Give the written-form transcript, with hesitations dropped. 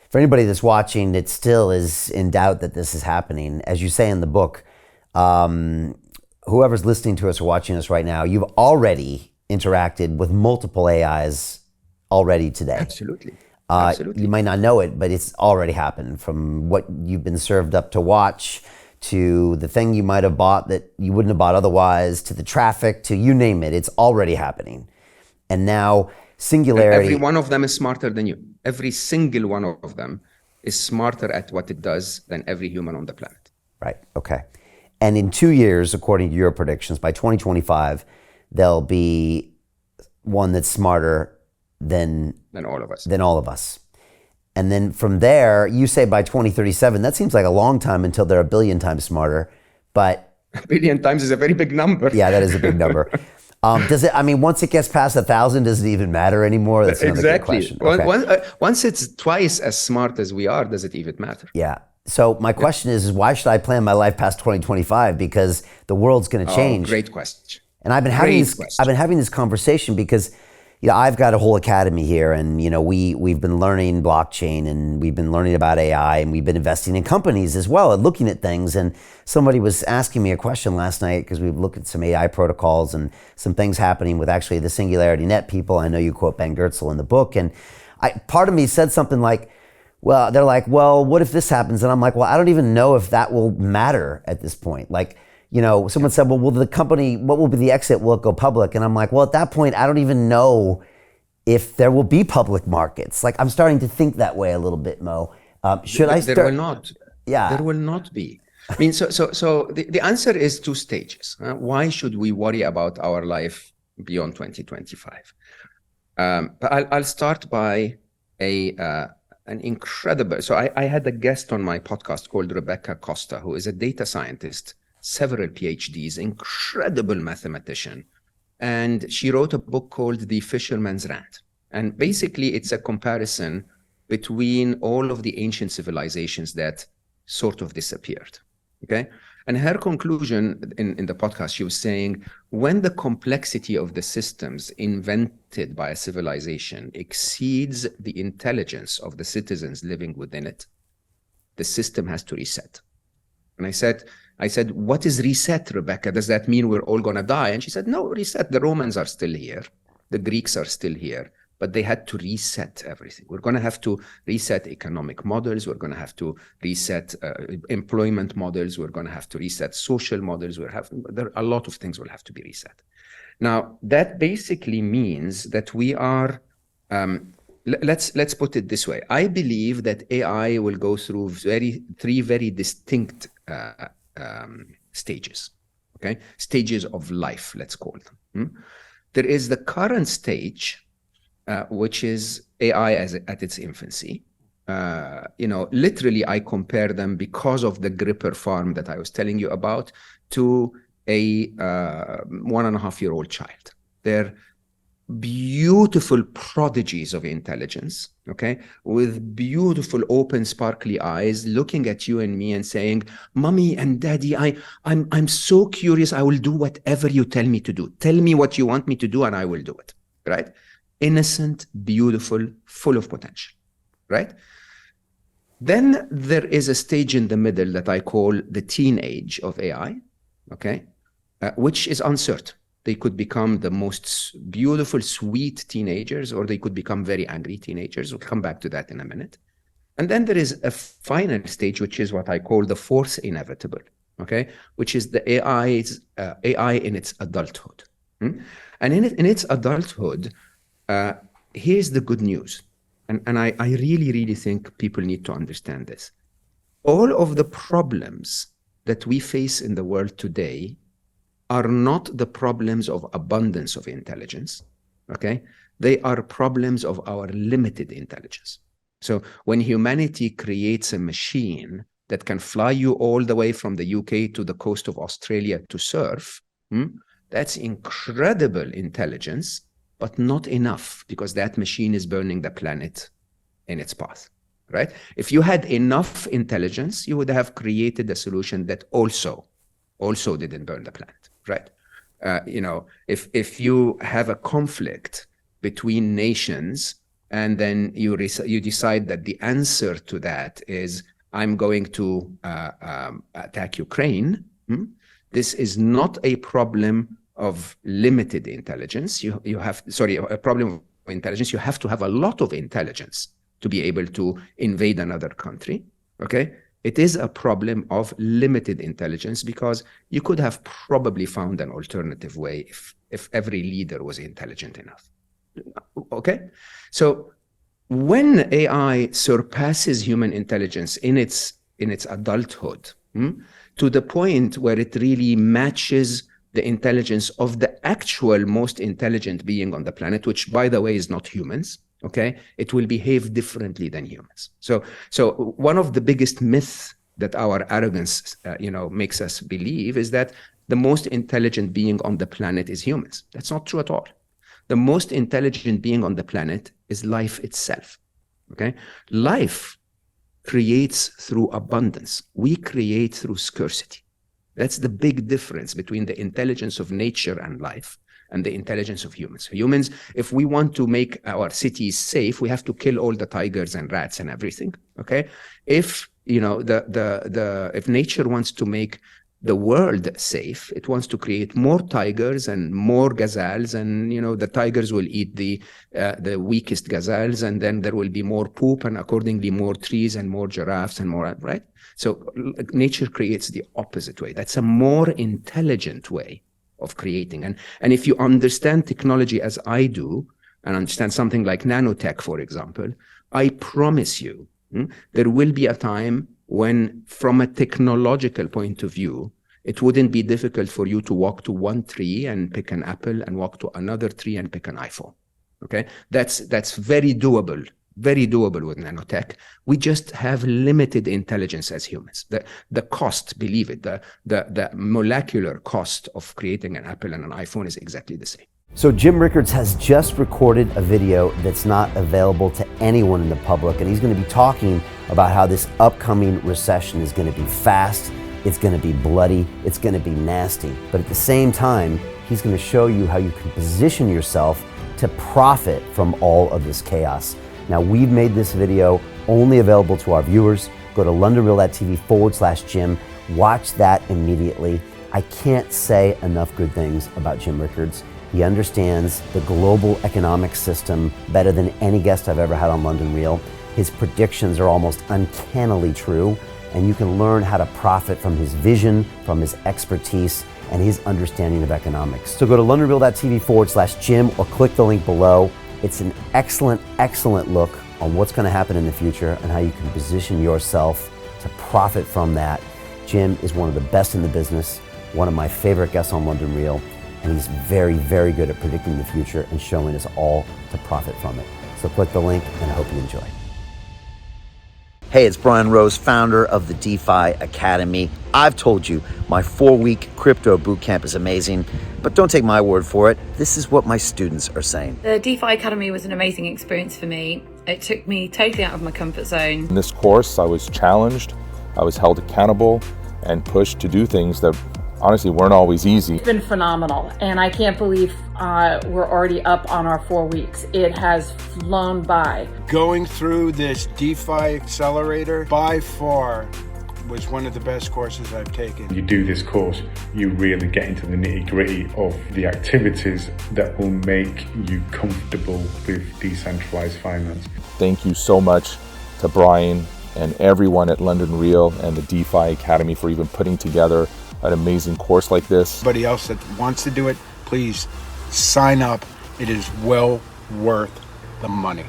For anybody that's watching that still is in doubt that this is happening, as you say in the book, whoever's listening to us or watching us right now, you've already interacted with multiple AIs already today. Absolutely. Absolutely. You might not know it, but it's already happened, from what you've been served up to watch, to the thing you might have bought that you wouldn't have bought otherwise, to the traffic, to you name it. It's already happening. And now singularity. Every one of them is smarter than you. Every single one of them is smarter at what it does than every human on the planet. Right. Okay. And in 2 years, according to your predictions, by 2025, there'll be one that's smarter than all of us. Than all of us. And then from there, you say by 2037, that seems like a long time until they're a billion times smarter. But a billion times is a very big number. Yeah, that is a big number. Does it? I mean, once it gets past 1,000, does it even matter anymore? That's another good question. Okay. Once it's twice as smart as we are, does it even matter? Yeah. So my question is why should I plan my life past 2025? Because the world's going to change. Great question. And I've been having this conversation because, I've got a whole academy here, and we've been learning blockchain, and we've been learning about AI, and we've been investing in companies as well and looking at things. And somebody was asking me a question last night because we've looked at some AI protocols and some things happening with actually the Singularity Net people. I know you quote Ben Goertzel in the book, and part of me said something like, well, they're like, well, what if this happens? And I'm like, well, I don't even know if that will matter at this point. Like, someone said, well, the company, what will be the exit? Will it go public? And I'm like, well, at that point, I don't even know if there will be public markets. Like, I'm starting to think that way a little bit, Mo. Should I start? There will not. Yeah. There will not be. I mean, so the answer is 2 stages. Why should we worry about our life beyond 2025? But I'll start by an incredible. So I had a guest on my podcast called Rebecca Costa, who is a data scientist, several PhDs, incredible mathematician. And she wrote a book called The Fisherman's Rant. And basically, it's a comparison between all of the ancient civilizations that sort of disappeared. Okay. And her conclusion in the podcast, she was saying, when the complexity of the systems invented by a civilization exceeds the intelligence of the citizens living within it, the system has to reset. And I said, what is reset, Rebecca? Does that mean we're all going to die? And she said, no, reset. The Romans are still here. The Greeks are still here. But they had to reset everything. We're going to have to reset economic models. We're going to have to reset employment models. We're going to have to reset social models. There are a lot of things will have to be reset. Now, that basically means that we are, let's put it this way. I believe that AI will go through 3 very distinct stages, okay? Stages of life, let's call them. There is the current stage, which is AI at its infancy. Literally, I compare them because of the Gripper farm that I was telling you about to a 1.5-year-old child. They're beautiful prodigies of intelligence, okay, with beautiful open sparkly eyes looking at you and me and saying, mommy and daddy, I'm so curious, I will do whatever you tell me to do. Tell me what you want me to do and I will do it, right? Innocent, beautiful, full of potential, right? Then there is a stage in the middle that I call the teenage of AI, okay, which is uncertain. They could become the most beautiful, sweet teenagers, or they could become very angry teenagers. We'll come back to that in a minute. And then there is a final stage, which is what I call the fourth inevitable, okay, which is the AI in its adulthood. And in its adulthood, here's the good news. And I really, really think people need to understand this. All of the problems that we face in the world today are not the problems of abundance of intelligence, okay? They are problems of our limited intelligence. So when humanity creates a machine that can fly you all the way from the UK to the coast of Australia to surf, that's incredible intelligence, but not enough, because that machine is burning the planet in its path, right? If you had enough intelligence, you would have created a solution that also didn't burn the planet. Right. If you have a conflict between nations and then you decide that the answer to that is I'm going to attack Ukraine. This is not a problem of limited intelligence. You have a problem of intelligence. You have to have a lot of intelligence to be able to invade another country. Okay, it is a problem of limited intelligence because you could have probably found an alternative way if every leader was intelligent enough. Okay, so when AI surpasses human intelligence in its adulthood, to the point where it really matches the intelligence of the actual most intelligent being on the planet, which, by the way, is not humans, okay, it will behave differently than humans. So one of the biggest myths that our arrogance, makes us believe is that the most intelligent being on the planet is humans. That's not true at all. The most intelligent being on the planet is life itself, okay? Life creates through abundance. We create through scarcity. That's the big difference between the intelligence of nature and life and the intelligence of humans. Humans, if we want to make our cities safe, we have to kill all the tigers and rats and everything, okay? If, if nature wants to make the world safe, it wants to create more tigers and more gazelles, and the tigers will eat the weakest gazelles, and then there will be more poop, and accordingly more trees and more giraffes and more, right? So nature creates the opposite way. That's a more intelligent way of creating. And if you understand technology as I do, and understand something like nanotech, for example, I promise you, there will be a time when, from a technological point of view, it wouldn't be difficult for you to walk to one tree and pick an apple and walk to another tree and pick an iPhone. Okay, that's very doable with nanotech. We just have limited intelligence as humans. The cost, believe it, the molecular cost of creating an apple and an iPhone is exactly the same. So Jim Rickards has just recorded a video that's not available to anyone in the public, and he's going to be talking about how this upcoming recession is going to be fast, it's going to be bloody, it's going to be nasty. But at the same time, he's going to show you how you can position yourself to profit from all of this chaos. Now, we've made this video only available to our viewers. Go to londonreal.tv/Jim. Watch that immediately. I can't say enough good things about Jim Rickards. He understands the global economic system better than any guest I've ever had on London Real. His predictions are almost uncannily true, and you can learn how to profit from his vision, from his expertise, and his understanding of economics. So go to londonreal.tv/Jim or click the link below. It's an excellent, excellent look on what's going to happen in the future and how you can position yourself to profit from that. Jim is one of the best in the business, one of my favorite guests on London Real, and he's very, very good at predicting the future and showing us all to profit from it. So click the link, and I hope you enjoy. Hey, it's Brian Rose, founder of the DeFi Academy. I've told you my 4-week crypto bootcamp is amazing, but don't take my word for it. This is what my students are saying. The DeFi Academy was an amazing experience for me. It took me totally out of my comfort zone. In this course, I was challenged, I was held accountable, and pushed to do things that honestly weren't always easy. It's been phenomenal, and I can't believe we're already up on our 4 weeks. It has flown by. Going through this DeFi accelerator by far was one of the best courses I've taken. You do this course, you really get into the nitty-gritty of the activities that will make you comfortable with decentralized finance. Thank you so much to Brian and everyone at London Real and the DeFi Academy for even putting together an amazing course like this. Anybody else that wants to do it, please sign up. It is well worth the money.